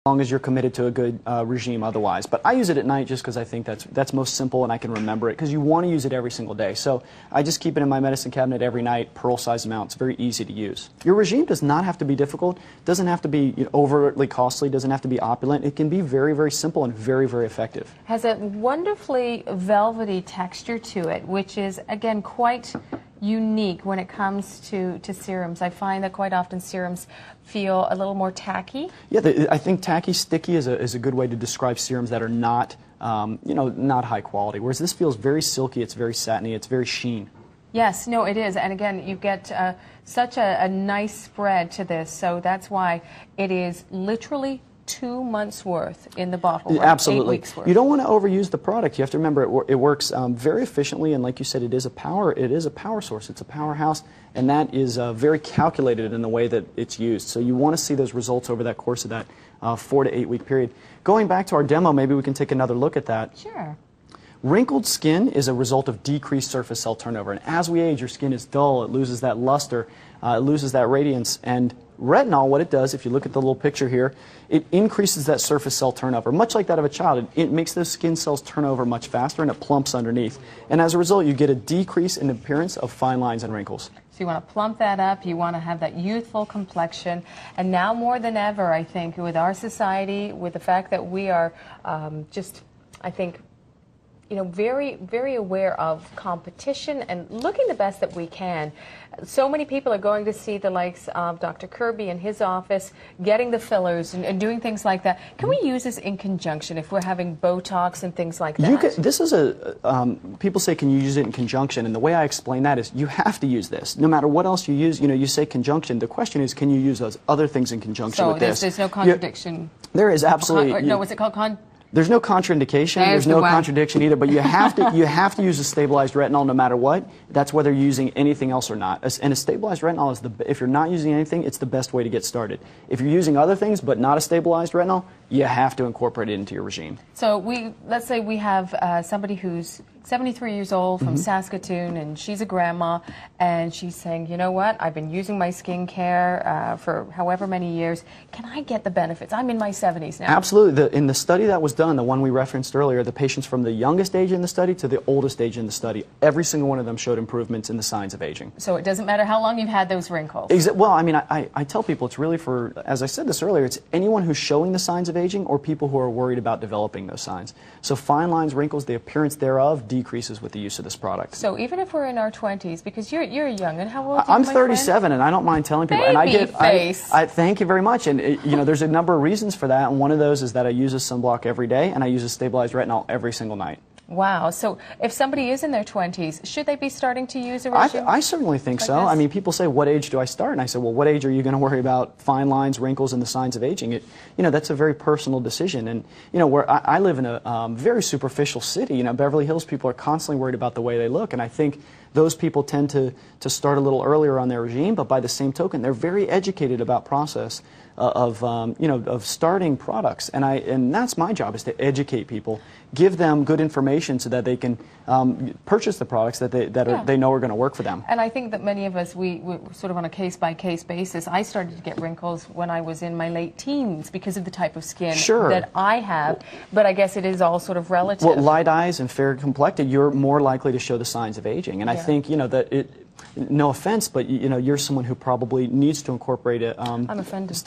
long as you're committed to a good regime otherwise. But I use it at night just because I think that's most simple and I can remember it, because you want to use it every single day. So I just keep it in my medicine cabinet every night, pearl size amount. It's very easy to use. Your regime does not have to be difficult, doesn't have to be overtly costly, doesn't have to be opulent. It can be very, very simple and very, very effective. Has a wonderfully velvety texture to it, which is, again, quite unique when it comes to serums. I find that quite often serums feel a little more tacky. Yeah, I think tacky, sticky is a good way to describe serums that are not, not high quality. Whereas this feels very silky, it's very satiny, it's very sheen. Yes, no, it is. And again, you get such a nice spread to this, so that's why it is literally 2 months worth in the bottle, right? Absolutely. 8 weeks worth. You don't want to overuse the product. You have to remember it works very efficiently, and like you said, it is a power source. It's a powerhouse, and that is very calculated in the way that it's used. So you want to see those results over that course of that 4 to 8 week period. Going back to our demo, maybe we can take another look at that. Sure. Wrinkled skin is a result of decreased surface cell turnover, and as we age, your skin is dull, it loses that luster, it loses that radiance, and retinol, what it does, if you look at the little picture here, it increases that surface cell turnover, much like that of a child. It makes those skin cells turn over much faster, and it plumps underneath, and as a result, you get a decrease in the appearance of fine lines and wrinkles. So you want to plump that up, you want to have that youthful complexion, and now more than ever, I think, with our society, with the fact that we are I think, very, very aware of competition and looking the best that we can. So many people are going to see the likes of Dr. Kirby in his office, getting the fillers and doing things like that. Can we use this in conjunction if we're having Botox and things like that? This is people say, can you use it in conjunction? And the way I explain that is you have to use this. No matter what else you use, you say conjunction. The question is, can you use those other things in conjunction with this? So there's no contradiction? There is absolutely. No, what's it called? There's no contraindication. There's no contradiction either. But you have to use a stabilized retinol no matter what. That's whether you're using anything else or not. And a stabilized retinol is if you're not using anything, it's the best way to get started. If you're using other things but not a stabilized retinol, you have to incorporate it into your regime. So let's say we have somebody who's 73 years old from Saskatoon, and she's a grandma, and she's saying, you know what, I've been using my skincare for however many years. Can I get the benefits? I'm in my 70s now. Absolutely. In the study that was done, the one we referenced earlier, the patients from the youngest age in the study to the oldest age in the study, every single one of them showed improvements in the signs of aging. So it doesn't matter how long you've had those wrinkles? Well, I mean, I tell people it's really for, as I said this earlier, it's anyone who's showing the signs of aging or people who are worried about developing those signs. So fine lines, wrinkles, the appearance thereof decreases with the use of this product. So even if we're in our 20s, because you're young, and how old are you, I'm 37, and I don't mind telling people. I thank you very much. And there's a number of reasons for that, and one of those is that I use a sunblock every day, and I use a stabilized retinol every single night. Wow. So if somebody is in their 20s, should they be starting to use a regime? I certainly think so. I mean, people say, what age do I start? And I say, well, what age are you going to worry about fine lines, wrinkles, and the signs of aging? That's a very personal decision. And, where I live in a very superficial city, Beverly Hills, people are constantly worried about the way they look. And I think those people tend to start a little earlier on their regime, but by the same token, they're very educated about process of starting products, and that's my job, is to educate people, give them good information so that they can purchase the products that they know are going to work for them. And I think that many of us, we sort of on a case-by-case basis. I started to get wrinkles when I was in my late teens because of the type of skin that I have, but I guess it is all sort of relative. Well, light eyes and fair complected, you're more likely to show the signs of aging, and I think that it. No offense, but you're someone who probably needs to incorporate it. I'm offended.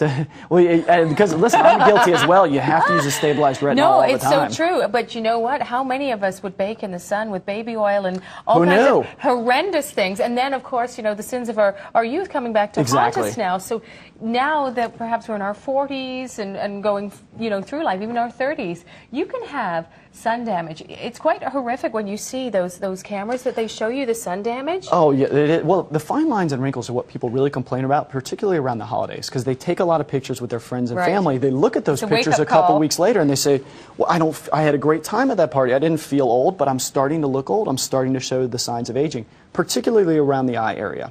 Because listen, I'm guilty as well. You have to use a stabilized retinol all the time. No, it's so true. But you know what? How many of us would bake in the sun with baby oil and all kinds of horrendous things? And then, of course, the sins of our youth coming back to haunt us now. So now that perhaps we're in our 40s and going through life, even our 30s, you can have sun damage. It's quite horrific when you see those cameras that they show you the sun damage. Oh, yeah. Well, the fine lines and wrinkles are what people really complain about, particularly around the holidays, because they take a lot of pictures with their friends and family. They look at those pictures a couple weeks later and they say, well, I had a great time at that party. I didn't feel old, but I'm starting to look old. I'm starting to show the signs of aging, particularly around the eye area.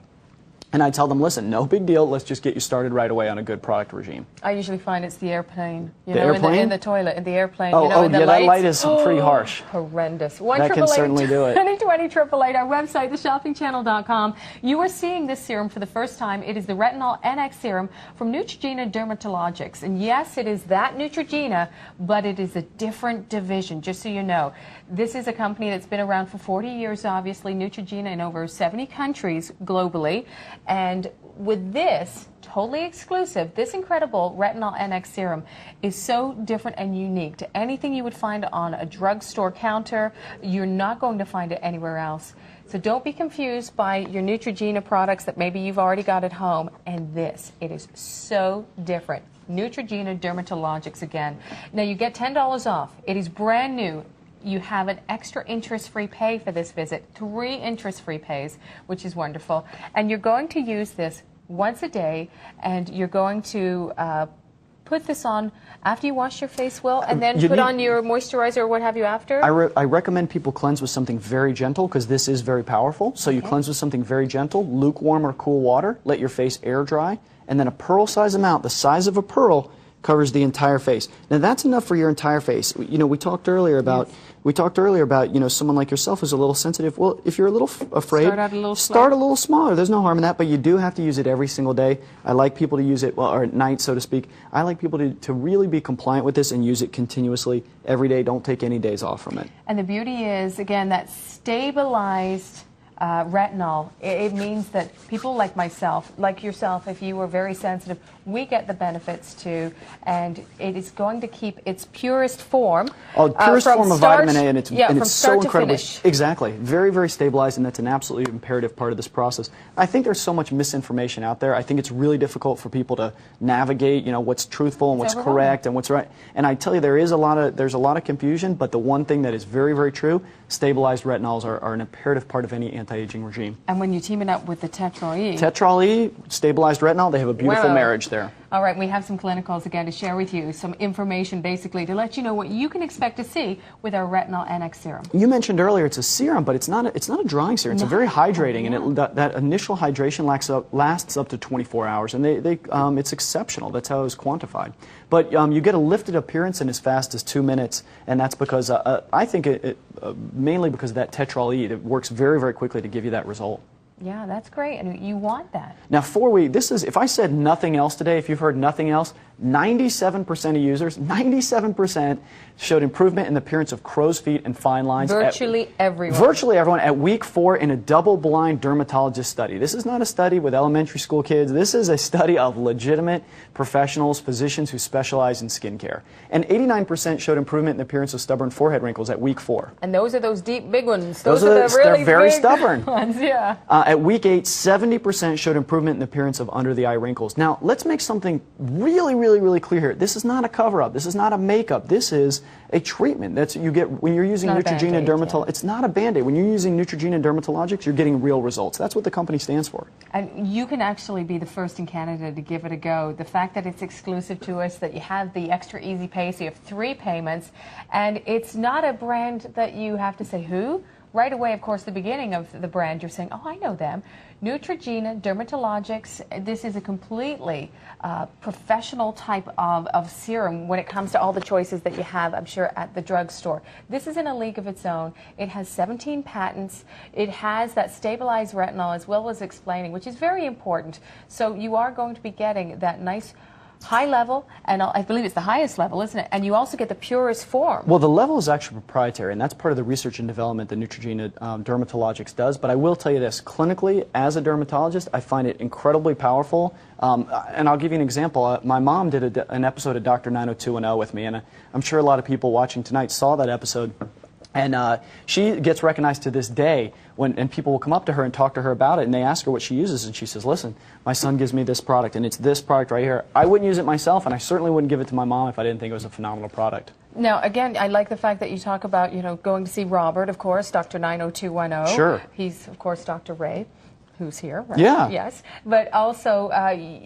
And I tell them, listen, no big deal. Let's just get you started right away on a good product regime. I usually find it's the airplane. You The know, airplane? in the toilet, in the airplane. Oh, you know, in the yeah, lights. that light is pretty harsh. Horrendous. That can certainly do it. 2020 888, our website, theshoppingchannel.com. You are seeing this serum for the first time. It is the Retinol NX Serum from Neutrogena Dermatologics. And yes, it is that Neutrogena, but it is a different division, just so you know. This is a company that's been around for 40 years, obviously, Neutrogena in over 70 countries globally. And with this, totally exclusive, this incredible Retinol NX Serum is so different and unique to anything you would find on a drugstore counter. You're not going to find it anywhere else. So don't be confused by your Neutrogena products that maybe you've already got at home. And this, it is so different. Neutrogena Dermatologics again. Now you get $10 off. It is brand new. You have an extra interest-free pay for this visit, 3 interest-free pays, which is wonderful. And you're going to use this once a day, and you're going to put this on after you wash your face, Will, and then put on your moisturizer or what have you after? I recommend people cleanse with something very gentle because this is very powerful. So you cleanse with something very gentle, lukewarm or cool water, let your face air dry, and then a pearl-size amount, the size of a pearl, covers the entire face. Now that's enough for your entire face. You know, we talked earlier about you know, someone like yourself who's a little sensitive. Well, if you're a little afraid, start a little smaller. There's no harm in that, but you do have to use it every single day. I like people to use it, well, or at night, so to speak. I like people to really be compliant with this and use it continuously every day. Don't take any days off from it. And the beauty is, again, that stabilized retinol. It means that people like myself, like yourself, if you were very sensitive, we get the benefits too, and it is going to keep its purest form. Oh, purest form of vitamin A, and it's so incredibly, exactly, very, very stabilized, and that's an absolutely imperative part of this process. I think there's so much misinformation out there. I think it's really difficult for people to navigate, you know, what's truthful and what's correct and what's right. And I tell you, there's a lot of confusion, but the one thing that is very, very true, stabilized retinols are an imperative part of any anti-aging regime. And when you team it up with the Tetrol E. Tetrol E, stabilized retinol, they have a beautiful marriage there. All right, we have some clinicals again to share with you, some information basically to let you know what you can expect to see with our Retinol NX Serum. You mentioned earlier it's a serum, but it's not a drying serum. It's a very hydrating, and that initial hydration lasts up to 24 hours, and it's exceptional. That's how it was quantified. But you get a lifted appearance in as fast as 2 minutes, and that's because I think mainly because of that Tetrol E. It works very, very quickly to give you that result. Yeah, that's great, and you want that. Now, if I said nothing else today, if you've heard nothing else, 97% of users, 97% showed improvement in the appearance of crow's feet and fine lines. Virtually everyone. Virtually everyone at week 4 in a double-blind dermatologist study. This is not a study with elementary school kids. This is a study of legitimate professionals, physicians who specialize in skincare. And 89% showed improvement in the appearance of stubborn forehead wrinkles at week 4. And those are those deep, big ones. Those are the really they're very big stubborn ones, yeah. At week 8, 70% showed improvement in the appearance of under-the-eye wrinkles. Now, let's make something really, really, really clear here. This is not a cover-up. This is not a makeup. This is a treatment. That's you get when you're using Neutrogena Dermatologics. It's not a Band-Aid. When you're using Neutrogena Dermatologics, you're getting real results. That's what the company stands for. And you can actually be the first in Canada to give it a go. The fact that it's exclusive to us, that you have the extra easy pay, so you have 3 payments, and it's not a brand that you have to say who. Right away, of course, the beginning of the brand, you're saying, oh, I know them. Neutrogena Dermatologics, this is a completely professional type of serum when it comes to all the choices that you have, I'm sure, at the drugstore. This is in a league of its own. It has 17 patents. It has that stabilized retinol as well as explaining, which is very important. So you are going to be getting that nice high level, and I believe it's the highest level, isn't it? And you also get the purest form. Well, the level is actually proprietary, and that's part of the research and development that Neutrogena Dermatologics does. But I will tell you this, clinically, as a dermatologist, I find it incredibly powerful. And I'll give you an example. My mom did an episode of Dr. 90210 with me, and I'm sure a lot of people watching tonight saw that episode. And she gets recognized to this day and people will come up to her and talk to her about it, and they ask her what she uses, and she says, listen, my son gives me this product, and it's this product right here. I wouldn't use it myself, and I certainly wouldn't give it to my mom if I didn't think it was a phenomenal product. Now, again, I like the fact that you talk about, you know, going to see Robert, of course, Dr. 90210. Sure. He's, of course, Dr. Ray, who's here, right? Yeah. Yes. But also,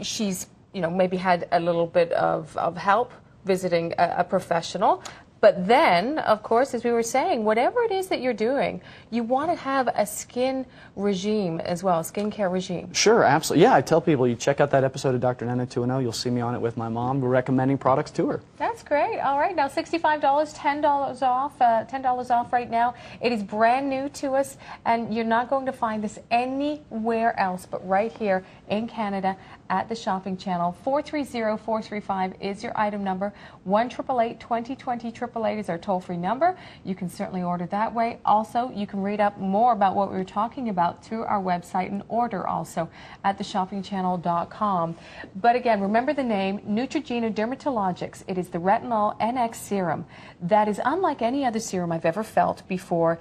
she's, you know, maybe had a little bit of help visiting a professional. But then, of course, as we were saying, whatever it is that you're doing, you want to have a skin regime as well, a skincare regime. Sure, absolutely. Yeah, I tell people, you check out that episode of Dr. 90210, you'll see me on it with my mom. We're recommending products to her. That's great. All right, now $65, $10 off, $10 off right now. It is brand new to us, and you're not going to find this anywhere else but right here in Canada at the shopping channel. 430-435 is your item number. 1-888-2020-888 is our toll-free number. You can certainly order that way. Also, you can read up more about what we were talking about through our website and order also at theshoppingchannel.com. But again, remember the name, Neutrogena Dermatologics. It is the Retinol NX Serum that is unlike any other serum I've ever felt before.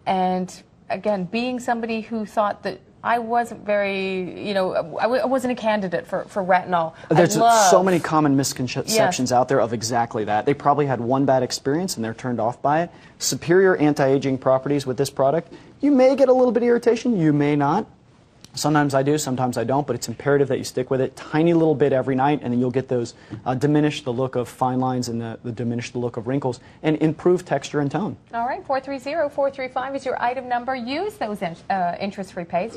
And again, being somebody who thought that I wasn't very, you know, I wasn't a candidate for retinol. There's so many common misconceptions out there of exactly that. They probably had one bad experience and they're turned off by it. Superior anti-aging properties with this product. You may get a little bit of irritation, you may not. Sometimes I do, sometimes I don't, but it's imperative that you stick with it. Tiny little bit every night, and then you'll get those diminish the look of fine lines and the diminish the look of wrinkles and improve texture and tone. All right, 430-435 is your item number. Use those interest-free pays.